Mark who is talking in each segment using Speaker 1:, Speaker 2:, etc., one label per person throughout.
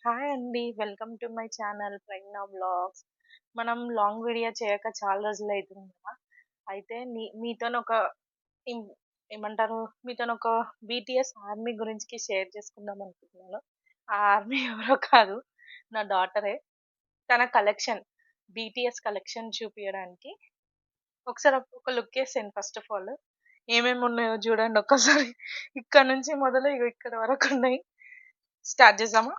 Speaker 1: Hi అండి. Welcome to my channel Pragna vlogs. మనం long video చేయక చాలా రోజులైతుంది కదా! అయితే మీతోనొక ఇం ఏమంటారు? మీతోనొక బీటీఎస్ ఆర్మీ గురించి షేర్ చేసుకుందాం అనుకుంటున్నాను. ఆ ఆర్మీ ఎవరో కాదు, నా డాటరే. తన కలెక్షన్, బీటీఎస్ కలెక్షన్ చూపియడానికి ఒకసారి ఒక లుక్ ఏసేయండి ఫస్ట్ ఆఫ్ ఆల్. ఏమేమి ఉన్నాయో చూడండి ఒక్కసారి. ఇక్కడ నుంచి మొదలు ఇగో ఇక్కడ వరకు ఉన్నాయి. స్టార్ట్ చేద్దామా?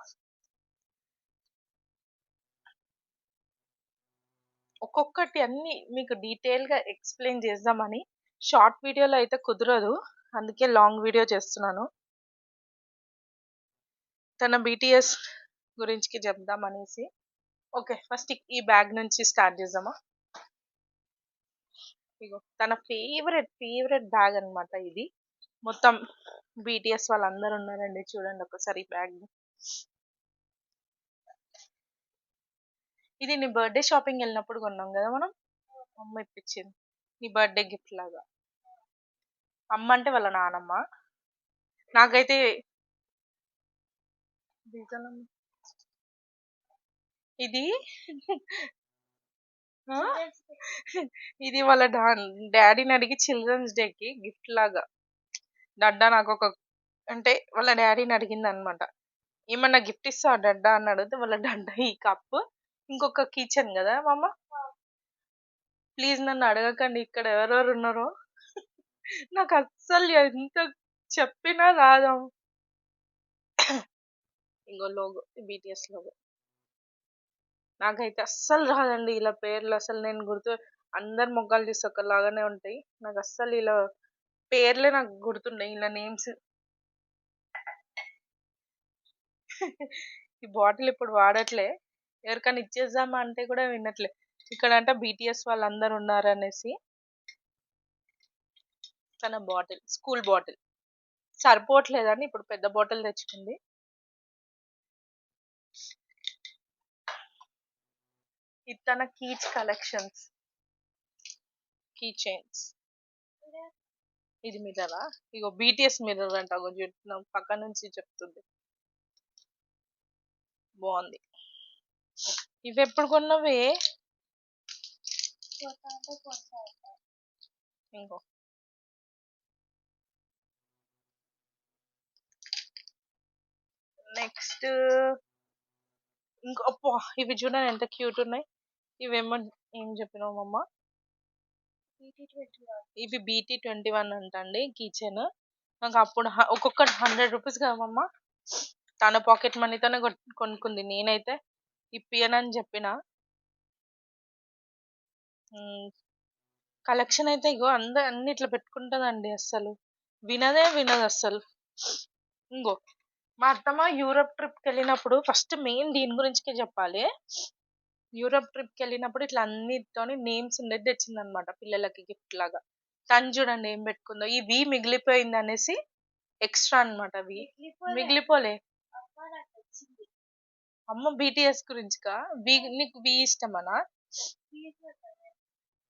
Speaker 1: ఒక్కొక్కటి అన్ని మీకు డీటెయిల్‌గా ఎక్స్‌ప్లెయిన్ చేద్దామని షార్ట్ వీడియోలో అయితే కుదరదు. అందుకే లాంగ్ వీడియో చేస్తున్నాను. తన బీటీఎస్ గురించి చెప్దామనేసి. ఓకే. ఫస్ట్ ఈ బ్యాగ్ నుంచి స్టార్ట్ చేద్దామా? ఇగో తన ఫేవరెట్ బ్యాగ్ అన్నమాట ఇది. మొత్తం బీటీఎస్ వాళ్ళందరూ ఉన్నారండి. చూడండి ఒకసారి ఈ బ్యాగ్‌ని. ఇది నీ బర్త్‌డే షాపింగ్ ఎళ్ళినప్పుడు కొన్నాం కదా మనం. అమ్మ ఇప్పించింది. నీ బర్త్‌డే గిఫ్ట్ లాగా. అమ్మ అంటే వాళ్ళ నానమ్మ. నాకైతే రీజన్ ఇది ఆ? ఇది వాళ్ళ డాడీని అడిగి చిల్డ్రన్స్ డేకి గిఫ్ట్ లాగా డడ్డా నాకు ఒక అంటే వాళ్ళ డాడీని అడిగింది అనమాట. ఏమన్నా గిఫ్ట్ ఇస్తావా డడ్డా అని అడిగితే వాళ్ళ డడ్డా ఈ కప్పు ఇంకొక కిచెన్ కదా మమ్మ. ప్లీజ్ నన్ను అడగకండి ఇక్కడ ఎవరెవరు ఉన్నారో. నాకు అస్సలు ఎంత చెప్పినా రాదు. ఇంకో లోగో, బీటీఎస్ లోగో. నాకైతే అస్సలు రాదండి ఇలా పేర్లు. అసలు నేను అందరి మొగ్గాలు చూస్తే ఒకలాగానే ఉంటాయి. నాకు అస్సలు ఇలా పేర్లే నాకు గుర్తుండయి ఇలా నేమ్స్. ఈ బాటిల్ ఇప్పుడు వాడట్లే. ఎవరికైనా ఇచ్చేద్దామా అంటే కూడా వినట్లే. ఇక్కడ అంటే బీటీఎస్ వాళ్ళందరూ ఉన్నారనేసి తన బాటిల్, స్కూల్ బాటిల్ సరిపోవట్లేదని ఇప్పుడు పెద్ద బాటిల్ తెచ్చుకుంది. ఇది తన కీచ్ కలెక్షన్స్, కీ చైన్స్. ఇది మిర్రరా? ఇగో బీటీఎస్ మిర్రర్ అంట. పక్క నుంచి చెప్తుంది. బాగుంది. ఇవి ఎప్పుడు కొన్నవే? ఇంకో నెక్స్ట్ ఇంకో అబ్బా, ఇవి చూడండి ఎంత క్యూట్ ఉన్నాయి. ఇవేమో ఏం చెప్పినావు మమ్మ? ఇవి BT21 అంటండి కిచెన్. నాకు అప్పుడు ఒక్కొక్కటి 100 రూపీస్ కదా మమ్మ. తన పాకెట్ మనీతోనే కొనుక్కుంది. నేనైతే ఇప్పియనని చెప్పిన. కలెక్షన్ అయితే ఇగో అన్ని ఇట్లా పెట్టుకుంటదండి. అస్సలు వినదు అస్సలు. ఇంగో మా అత్తమ్మ యూరప్ ట్రిప్కి వెళ్ళినప్పుడు ఫస్ట్ మెయిన్ దీని గురించి చెప్పాలి. యూరప్ ట్రిప్కి వెళ్ళినప్పుడు ఇట్లా అన్నిటితోని నేమ్స్ ఉండేది తెచ్చిందనమాట పిల్లలకి గిఫ్ట్ లాగా. తను చూడండి ఏం పెట్టుకుందో. ఈ వి మిగిలిపోయింది అనేసి ఎక్స్ట్రా అనమాట. వి మిగిలిపోలే. అమ్మ బీటీఎస్ గురించికా? నీకు వి ఇష్టమనా?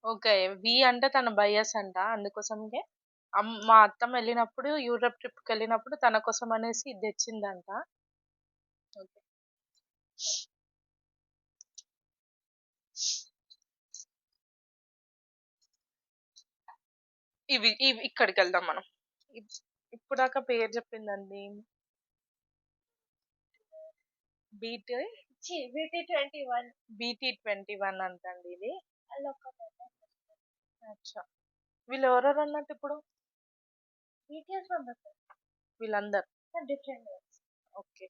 Speaker 1: ఓకే. వి అంటే తన బయాస్ అంట. అందుకోసంకే మా అత్తమ్మ వెళ్ళినప్పుడు యూరప్ ట్రిప్కి వెళ్ళినప్పుడు తన కోసం అనేసి ఇది తెచ్చిందంట. ఓకే. ఇవి ఇక్కడికి వెళ్దాం మనం. ఇప్పుడు దాకా పేరు చెప్పిందండి. BT21 అంటండి ఇది. అచ్చా. వీళ్ళు ఎవరెవరు అన్నట్టు ఇప్పుడు? వీళ్ళందరు ఓకే.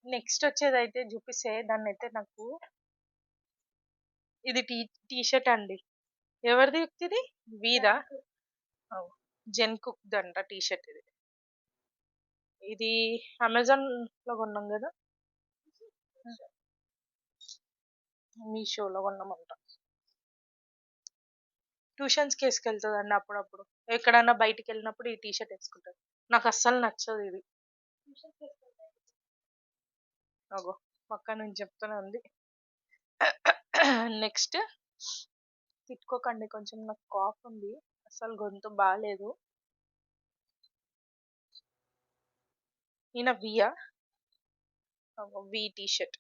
Speaker 1: నెక్స్ట్ వచ్చేది అయితే చూపిస్తే దాన్ని అయితే నాకు ఇది టీ షర్ట్ అండి. ఎవరిది ఇది? వీదా? జెన్ కుక్ అంట టీ షర్ట్ ఇది. ఇది అమెజాన్ లో కొన్నాం కదా, మీషోలో కొన్నామంట. ట్యూషన్స్ కి వేసుకెళ్తుందండి అప్పుడప్పుడు. ఎక్కడైనా బయటికి వెళ్ళినప్పుడు ఈ టీ షర్ట్ వేసుకుంటారు. నాకు అస్సలు నచ్చదు ఇది. అగో పక్క నుంచి చెప్తూనే ఉంది. నెక్స్ట్ తిట్టుకోకండి, కొంచెం నాకు కాఫ్ ఉంది. అసలు గొంతు బాగాలేదు. ఈయన వియా వి టీ షర్ట్.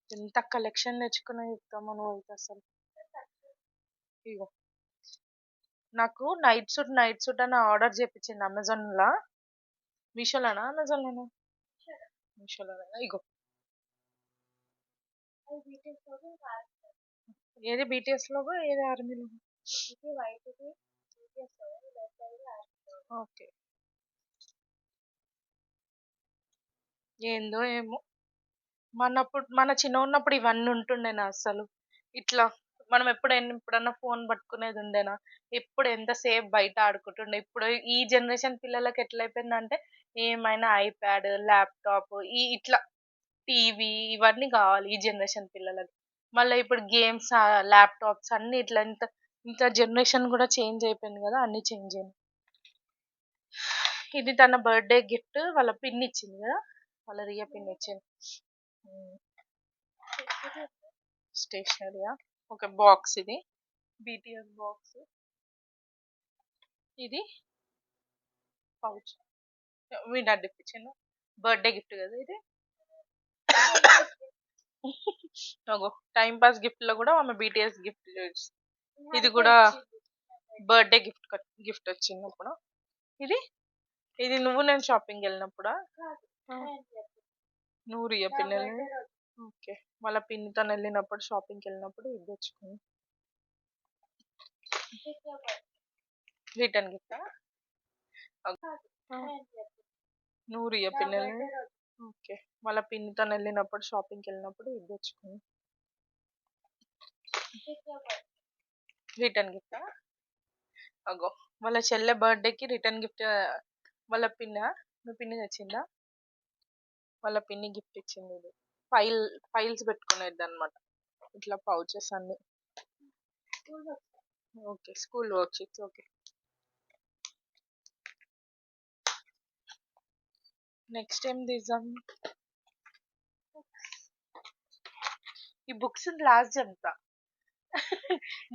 Speaker 1: ఎంత కలెక్షన్ తెచ్చుకున్నా చెప్తామా నువ్వు అయితే అసలు. ఇగో నాకు నైట్ సూట్ అని ఆర్డర్ చేపించింది అమెజాన్ లా. మీషోలోనా అమెజాన్ లోనా? మీషోలోనా. ఇగో ఏది బీటీఎస్ లోగో ఏది ఆర్మీ లోగో? ఓకే. ఏందో ఏమో మన చిన్న ఉన్నప్పుడు ఇవన్నీ ఉంటుండేనా అసలు? ఇట్లా మనం ఎప్పుడన్నా ఫోన్ పట్టుకునేది ఉండేనా? ఎప్పుడు ఎంతసేపు బయట ఆడుకుంటుండే. ఇప్పుడు ఈ జనరేషన్ పిల్లలకి ఎట్లయిపోయిందంటే ఏమైనా ఐప్యాడ్, ల్యాప్టాప్, ఇట్లా టీవీ ఇవన్నీ కావాలి ఈ జనరేషన్ పిల్లలకి. మళ్ళీ ఇప్పుడు గేమ్స్, ల్యాప్టాప్స్ అన్ని ఇట్లా ఇంత ఇంత జనరేషన్ కూడా చేంజ్ అయిపోయింది కదా, అన్ని చేంజ్ అయినాయి. ఇది తన బర్త్డే గిఫ్ట్ వాళ్ళ పిన్ ఇచ్చింది కదా, వాళ్ళ రియా పిన్ ఇచ్చింది. స్టేషనరీయా? ఒక బాక్స్, ఇది బీటీఎస్ బాక్స్. ఇది పౌచ్ మీ డాడీ ఇప్పించిండు, బర్త్డే గిఫ్ట్ కదా ఇది. అగో టైం పాస్ గిఫ్ట్ లో కూడా ఆమె బీటీఎస్ గిఫ్ట్. ఇది కూడా బర్త్డే గిఫ్ట్ వచ్చింది అప్పుడు. ఇది ఇది నువ్వు నేను షాపింగ్ వెళ్ళినప్పుడా? నువ్వు రియా పిన్ ఓకే. వాళ్ళ పిన్ తను వెళ్ళినప్పుడు షాపింగ్కి వెళ్ళినప్పుడు ఇది తెచ్చుకుంది. రిటర్న్ గిఫ్టా? నువ్వు రియా పిన్ ఓకే. వాళ్ళ పిన్ తను వెళ్ళినప్పుడు షాపింగ్కి వెళ్ళినప్పుడు ఇది తెచ్చుకుంది. రిటర్న్ గిఫ్టా? అగో వాళ్ళ చెల్లె బర్త్డేకి రిటర్న్ గిఫ్ట్. వాళ్ళ మీ పిన్ని తెచ్చిందా? వాళ్ళ పిన్ని గిఫ్ట్ ఇచ్చింది ఇది. ఫైల్స్ పెట్టుకునేది అనమాట, ఇట్లా పౌచెస్ అన్ని. Okay, school work sheets. Okay. Next ఏం తీద్దాం? ఈ బుక్స్ లాస్ట్ చెప్తా.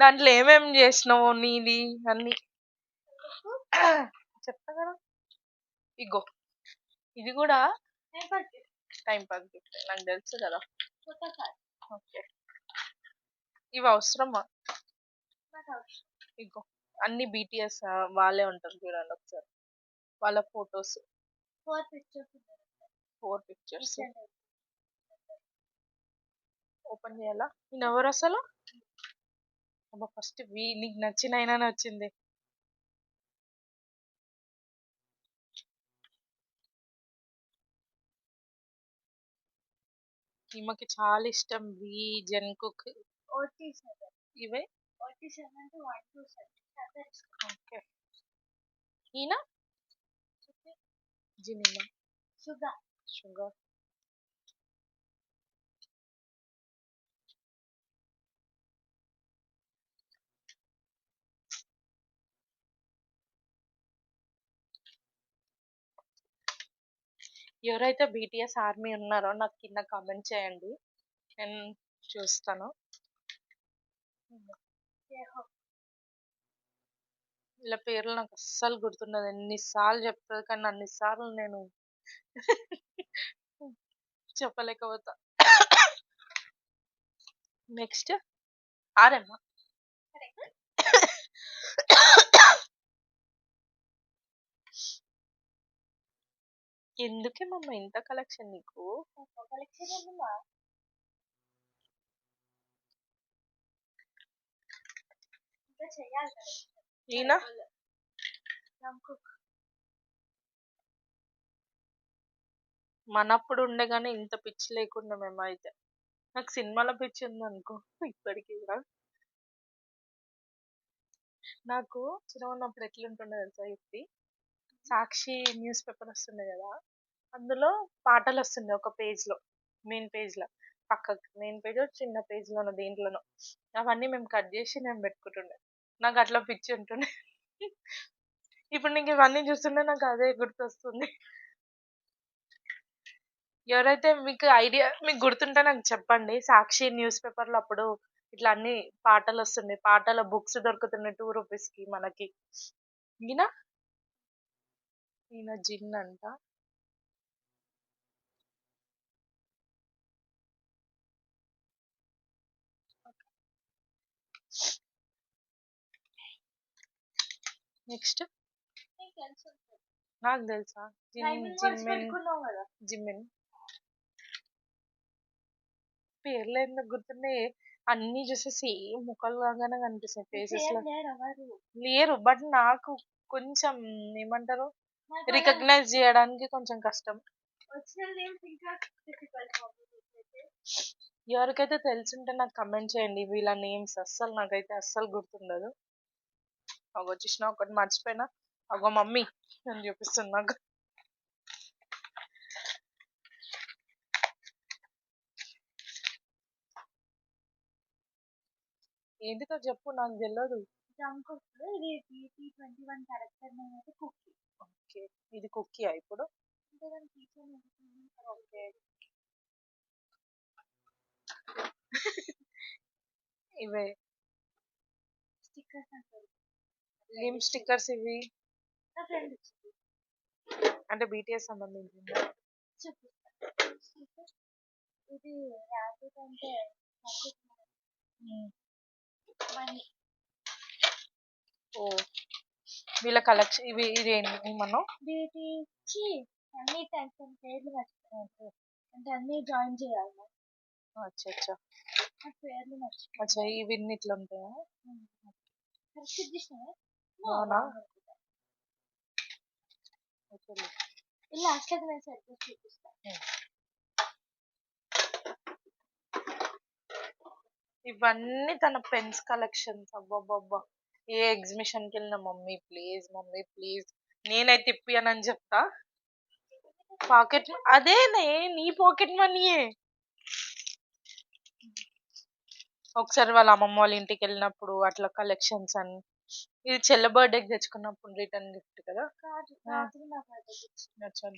Speaker 1: దాంట్లో ఏమేం చేసినావు నీది అన్ని చెప్తా కదా. ఇగో ఇది కూడా టైం పాస్ గిఫ్ట్, నాకు తెలుసు కదా. ఓకే. ఇవి అవసరమా? ఇగో అన్ని బీటీఎస్ వాళ్ళే ఉంటారు చూడండి ఒకసారి, వాళ్ళ ఫొటోస్. 4 పిక్చర్స్. ఓపెన్ చేయాలా? నేను ఎవరు అసలు? అబ్బా ఫస్ట్ నీకు నచ్చిన అయినా నచ్చింది. ఈమెకి చాలా ఇష్టం వి జన్కుక్. ఇవే ఓకే. ఈయన జినిమా షుగర్. ఎవరైతే బీటీఎస్ ఆర్మీ ఉన్నారో నాకు కింద కామెంట్ చేయండి, నేను చూస్తాను. వీళ్ళ పేర్లు నాకు అస్సలు గుర్తుండదు, ఎన్నిసార్లు చెప్తుంది కానీ అన్నిసార్లు నేను చెప్పలేకపోతా. నెక్స్ట్ ఆర్ఎమ్మా. ఎందుకేమమ్మా ఇంత కలెక్షన్ నీకు? ఈయన మనప్పుడు ఉండే గానీ ఇంత పిచ్చి లేకుండా మేమైతే. నాకు సినిమాల పిచ్చి ఉంది అనుకో ఇప్పటికీ కూడా. నాకు చిన్న ఉన్నప్పుడు ఎట్లుంటుండే తెలుసా యుక్తి, సాక్షి న్యూస్ పేపర్ వస్తుండే కదా, అందులో పాటలు వస్తుండే ఒక పేజ్ లో, మెయిన్ పేజ్ లో, పక్కకు మెయిన్ పేజ్ చిన్న పేజ్ లోనో దేంట్లోనో, అవన్నీ మేము కట్ చేసి నేను పెట్టుకుంటుండే. నాకు అట్లా పిచ్చి ఉంటుండే. ఇప్పుడు నీకు ఇవన్నీ చూస్తుంటే నాకు అదే గుర్తొస్తుంది. ఎవరైతే మీకు గుర్తుంటే నాకు చెప్పండి. సాక్షి న్యూస్ పేపర్ లో అప్పుడు ఇట్లా అన్ని పాటలు వస్తుండే, పాటల బుక్స్ దొరుకుతుండే 2 రూపీస్ కి మనకి. ఈయన ఈయన జిన్ అంట. నెక్స్ట్ నాకు తెలుసా జిమ్మిన్ పేర్లు ఎందుకు గుర్తున్నాయి, అన్ని చూస్తే సేమ్ ముఖాలు లాగానే కనిపిస్తాయి ఫేసెస్ లో. లేరు, బట్ నాకు కొంచెం ఏమంటారు రికగ్నైజ్ చేయడానికి కొంచెం కష్టం. ఎవరికైతే తెలుసుంటే నాకు కమెంట్ చేయండి వీళ్ళ నేమ్స్. అస్సలు నాకైతే అస్సలు గుర్తుండదు. వచ్చేసిన ఒకటి మర్చిపోయినా, అగో మమ్మీ అని చూపిస్తుంది నాకు. ఏంటితో చెప్పు, నాకు తెలియదు. ఓకే, ఇది కుక్కీయా ఇప్పుడు? ఓకే. ఇవే ఏం స్టిక్కర్స్ ఇవి? అంటే బీటీఎస్ సంబంధించింది. ఇది అంటే ఓ, వీళ్ళ కలెక్షన్ ఇవి. ఇది మనం అన్ని టైప్స్ పేర్లు మర్చిపోయాను, అంటే అన్ని జాయిన్ చేయాలి. అచ్చా పేర్లు మర్చిపోయాను. అచ్చా, ఇవి ఇట్లా ఉంటాయా? అవునా? ఇలా అసలు నేను సరిగ్గా చూపిస్తాను. ఇవన్నీ తన పెన్స్ కలెక్షన్స్. అబ్బాబ్బా, ఏ ఎగ్జిబిషన్ కి వెళ్ళిన మమ్మీ ప్లీజ్ మమ్మీ ప్లీజ్ నేనైతే ఇప్పియనని చెప్తా. పాకెట్ అదేనే, నీ పాకెట్ మనీయే. ఒకసారి వాళ్ళ అమ్మమ్మ వాళ్ళ ఇంటికి వెళ్ళినప్పుడు అట్లా కలెక్షన్స్ అని. ఇది చెల్ల బర్త్డేకి తెచ్చుకున్నప్పుడు రిటర్న్ గిఫ్ట్ కదా.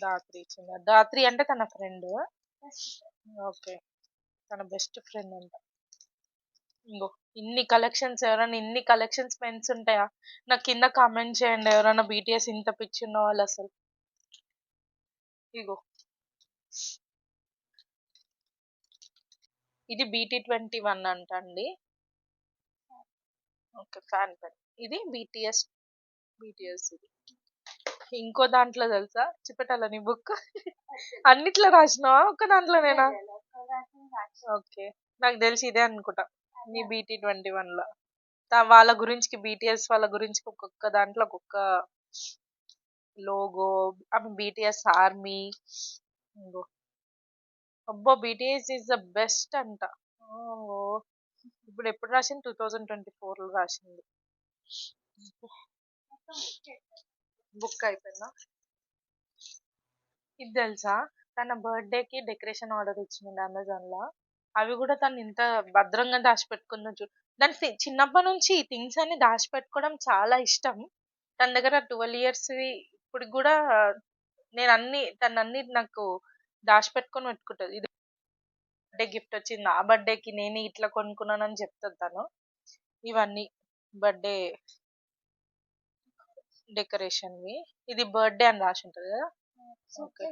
Speaker 1: దాత్రి ఇచ్చిందా? దాత్రి అంటే తన ఫ్రెండ్. ఓకే, తన బెస్ట్ ఫ్రెండ్ అంట. ఇంకో ఇన్ని కలెక్షన్స్, ఎవరైనా ఇన్ని కలెక్షన్స్ పెన్స్ ఉంటాయా? నాకు కింద కామెంట్ చేయండి ఎవరైనా బీటీఎస్ ఇంత పిచ్చి ఉన్న వాళ్ళు అసలు. ఇగో ఇది BT21 అంట అండి. Okay, fan pen. ఇది బీటీఎస్ ఇది. ఇంకో దాంట్లో తెలుసా చూపెట్టాల నీ బుక్? అన్నిట్లో రాసినావా ఒక్క దాంట్లోనేనా? ఓకే, నాకు తెలిసి ఇదే అనుకుంటా నీ BT21 లో. వాళ్ళ గురించి బీటీఎస్ వాళ్ళ గురించి ఒక్కొక్క దాంట్లో ఒక్కొక్క లోగో. ఆమె BTS ఆర్మీ. అబ్బో, BTS ఈజ్ ద బెస్ట్ అంట. ఇప్పుడు ఎప్పుడు రాసింది? 2024 లో రాసింది. బుక్ అయిపోయిందా? ఇది తెలుసా, తన బర్త్డేకి డెకరేషన్ ఆర్డర్ ఇచ్చింది అమెజాన్ లో. అవి కూడా తను ఇంత భద్రంగా దాచిపెట్టుకుందో చూడు. దాని చిన్నప్పటి నుంచి ఈ థింగ్స్ అన్ని దాచిపెట్టుకోవడం చాలా ఇష్టం. తన దగ్గర 12 years ఇప్పుడు కూడా నేను తనన్ని నాకు దాచిపెట్టుకొని పెట్టుకుంటది. ఇది బర్త్డే గిఫ్ట్ వచ్చింది, ఆ బర్త్డేకి నేనే ఇట్లా కొనుక్కున్నానని చెప్తాను తను. ఇవన్నీ బర్త్డే డెకరేషన్. ఇది బర్త్డే అని రాసి ఉంటది కదా. ఓకే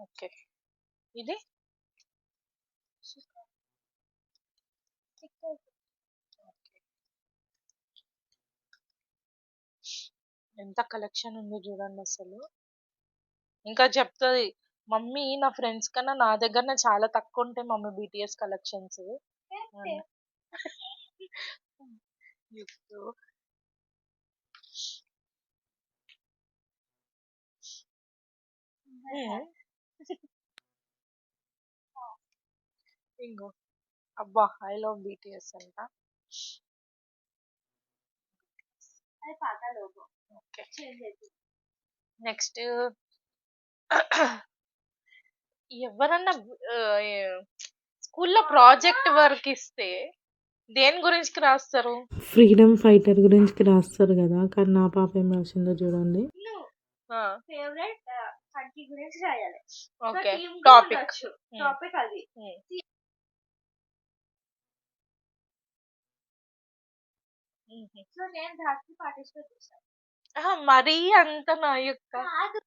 Speaker 1: ఓకే, ఇది ఎంత కలెక్షన్ ఉందో చూడండి అసలు. ఇంకా చెప్తుంది మమ్మీ నా ఫ్రెండ్స్ కన్నా నా దగ్గర చాలా తక్కువ ఉంటాయి మమ్మీ BTS కలెక్షన్స్. ఇంకో అబ్బా, ఐ లవ్ BTS అంట. నెక్స్ట్ ఎవరన్నా స్కూల్లో ప్రాజెక్ట్ వర్క్ ఇస్తే దేని గురించి రాస్తారు?
Speaker 2: ఫ్రీడమ్ ఫైటర్ గురించి రాస్తారు కదా, కానీ నా పాప ఏం రాసిందో చూడండి.
Speaker 1: ఫేవరెట్ కంట్రీ గురించి రాయాలి. ఓకే, టాపిక్ అది. మ్మ్.
Speaker 3: సో నేను దానికి పార్టిసిపేట్ చేశాను.
Speaker 1: ఆహా, మరీ అంత నా యొక్క
Speaker 3: కాదు,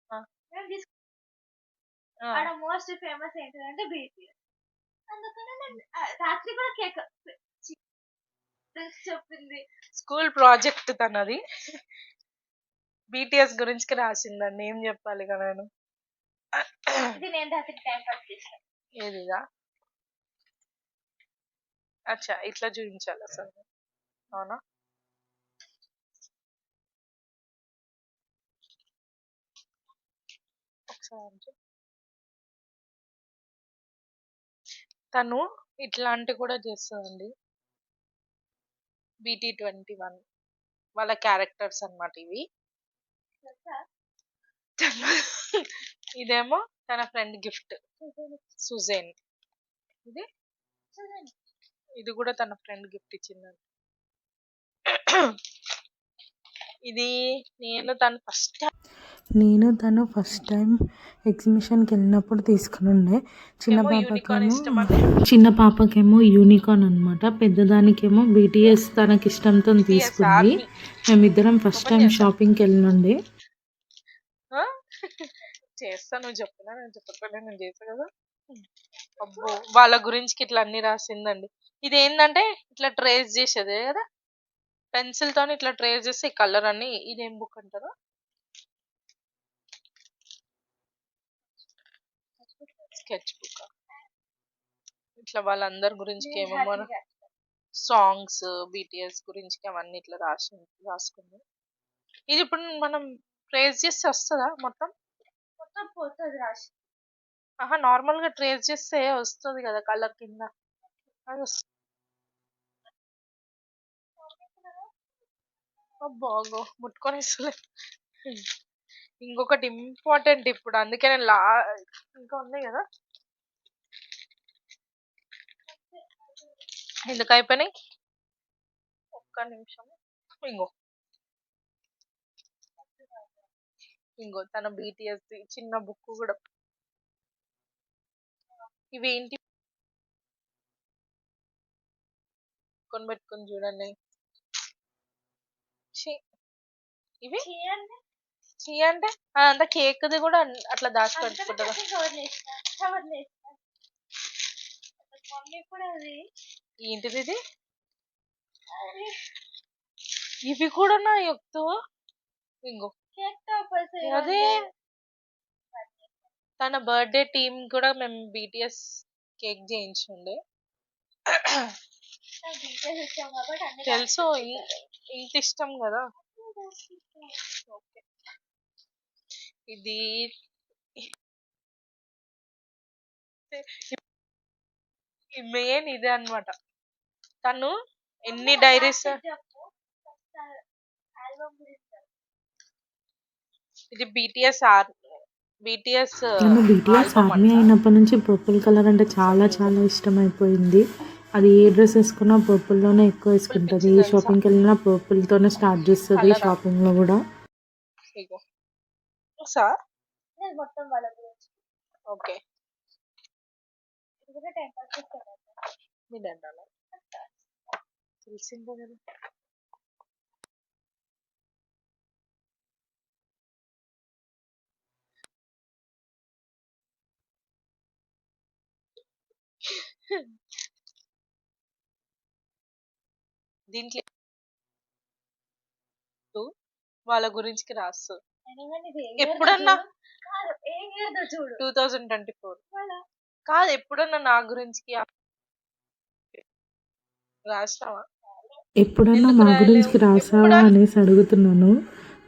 Speaker 1: ఆ,
Speaker 3: నేను
Speaker 1: ఆ.
Speaker 3: ఆడ మోస్ట్ ఫేమస్ ఏంటంటే బీటీఎస్. అందుకనే నేను రాత్రి కూడా కేక్ చెప్పింది.
Speaker 1: స్కూల్ ప్రాజెక్ట్ తనది బీటీఎస్ గురించి రాసిందండి. ఏం చెప్పాలి కదా నేను.
Speaker 3: ఇది నేను రాత్రికి టైం పాస్ చేశాను.
Speaker 1: ఏదిగా అచ్చా ఇట్లా చూపించాలి అసలు. అవునా, ఒకసారి తను ఇట్లాంటి కూడా చేస్తుందండి. BT21 వాళ్ళ క్యారెక్టర్స్ అన్నమాట ఇవి.
Speaker 3: తెలుసా?
Speaker 1: ఇదేమో తన ఫ్రెండ్ గిఫ్ట్ సుజేన్. ఇది ఇది కూడా తన ఫ్రెండ్ గిఫ్ట్ ఇచ్చిందండి. ఇది
Speaker 2: తను ఫస్ట్ టైం ఎగ్జిబిషన్కి వెళ్ళినప్పుడు తీసుకుని ఉండే.
Speaker 1: యూనికార్న్ ఇష్టం
Speaker 2: చిన్న పాపకేమో యూనికార్న్ అనమాట, పెద్దదానికేమో BTS తనకి ఇష్టంతో తీసుకుంది. మేమిద్దరం ఫస్ట్ టైం షాపింగ్కి వెళ్ళినండే.
Speaker 1: చేస్తా, నువ్వు చెప్పినా నేను చెప్పకపోయినా నేను చేస్తా కదా. అబ్బో, వాళ్ళ గురించి ఇట్లా అన్ని రాసిందండి. ఇది ఏంటంటే ఇట్లా ట్రేస్ చేసేదే కదా, పెన్సిల్ తోని ఇట్లా ట్రేస్ చేస్తే ఈ కలర్ అన్ని. ఇదేం బుక్ అంటారు, స్కెచ్ బుక్. ఇట్లా వాళ్ళందరి గురించి ఏమో సాంగ్స్ BTS గురించి అవన్నీ ఇట్లా రాసుకుంది. ఇది ఇప్పుడు మనం ట్రేస్ చేస్తే వస్తుందా మొత్తం?
Speaker 3: మొత్తం పోతుంది రాసి.
Speaker 1: ఆహా, నార్మల్ గా ట్రేస్ చేస్తే వస్తుంది కదా కలర్ కింద. అది బాగో ముట్టుకొని ఇంకొకటి ఇంపార్టెంట్ ఇప్పుడు, అందుకే నేను ఇంకా ఉంది కదా. ఎందుకు అయిపోయినాయి, ఒక్క నిమిషం. ఇంకో తన BTS చిన్న బుక్ కూడా. ఇవేంటి పెట్టుకొని చూడండి. ఇవి చీ అంటే అదంతా కేక్ది కూడా అట్లా దాచి పెట్టుకుంటారు. ఏంటిది ఇది, ఇవి కూడా నా యొక్క ఇంకో అదే తన బర్త్డే టీమ్ కూడా మేము BTS కేక్ చేయించుండే. తెలుసు, ఇంత ఇష్టం కదా. ఇది మెయిన్ ఇదే అన్నమాట. తను ఎన్ని డైరీస్. ఇది BTS
Speaker 2: ఆర్మీ అయినప్పటి నుంచి పర్పుల్ కలర్ అంటే చాలా చాలా ఇష్టం అయిపోయింది. అది ఏ డ్రెస్ వేసుకున్నా పర్పుల్లోనే ఎక్కువ వేసుకుంటుంది. ఏ షాపింగ్కి వెళ్ళినా పర్పుల్తోనే స్టార్ట్ చేస్తుంది షాపింగ్లో కూడా.
Speaker 1: ఓకే, తెలిసిందే కదా. దీంట్లో వాళ్ళ గురించి రాసు ఎప్పుడన్నా 2024 కాదు, ఎప్పుడన్నా నా గురించి రాసినావా?
Speaker 2: ఎప్పుడన్నా మా గురించి రాసావా అనేసి అడుగుతున్నాను.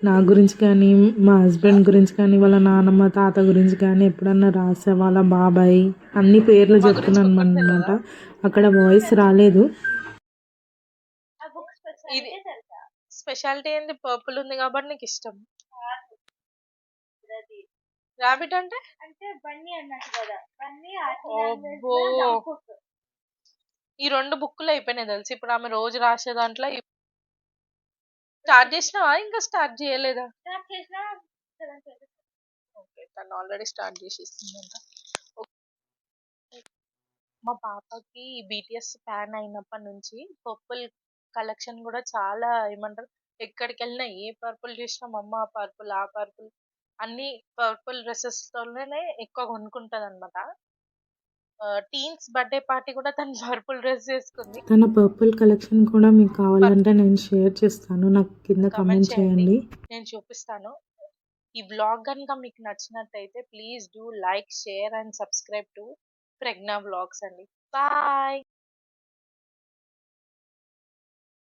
Speaker 2: నా గురించి కానీ, మా హస్బెండ్ గురించి కానీ, వాళ్ళ నాన్నమ్మ తాత గురించి కానీ ఎప్పుడన్నా రాసావా? వాళ్ళ బాబాయ్ అన్ని పేర్లు చెప్తున్నాను అనమాట. అక్కడ వాయిస్ రాలేదు.
Speaker 1: ఇది స్పెషాలిటీ ఏంది, పర్పుల్ ఉంది కాబట్టి నీకు ఇష్టం. రాబిట్ అంటే
Speaker 3: బన్నీ అన్నట్టు కదా. బన్నీ
Speaker 1: ఈ 2 బుక్కులు అయిపోయినాయి తెలుసు. ఇప్పుడు ఆమె రోజు రాసే దాంట్లో స్టార్ట్ చేసినావా, ఇంకా స్టార్ట్ చేయలేదా? ఓకే, తను ఆల్రెడీ స్టార్ట్ చేసేసిందంట. మా పాపకి BTS ఫ్యాన్ అయినప్పటి నుంచి పర్పుల్ కలెక్షన్ కూడా చాలా ఏమంటారు, ఎక్కడికి వెళ్ళినా ఏ పర్పుల్ చూసినా మమ్మ పర్పుల్ ఆ పర్పుల్ అన్ని పర్పుల్ డ్రెస్సెస్ తోనే ఎక్కువ కొనుక్కుంటది అనమాట. టీన్స్ బర్త్డే పార్టీ కూడా తను పర్పుల్ డ్రెస్ చేసుకుంది.
Speaker 2: తన పర్పుల్ కలెక్షన్ కూడా మీకు కావాలంటే
Speaker 1: పర్పుల్
Speaker 2: నేను షేర్ చేస్తాను. నాకు కింద
Speaker 1: కమెంట్
Speaker 2: కమెంట్
Speaker 1: చేయండి,
Speaker 2: చేయండి.
Speaker 1: నేను చూపిస్తాను. ఈ వ్లాగ్ కనుక మీకు నచ్చినట్టయితే please do like, share and subscribe to Pragna vlogs అండి. బాయ్.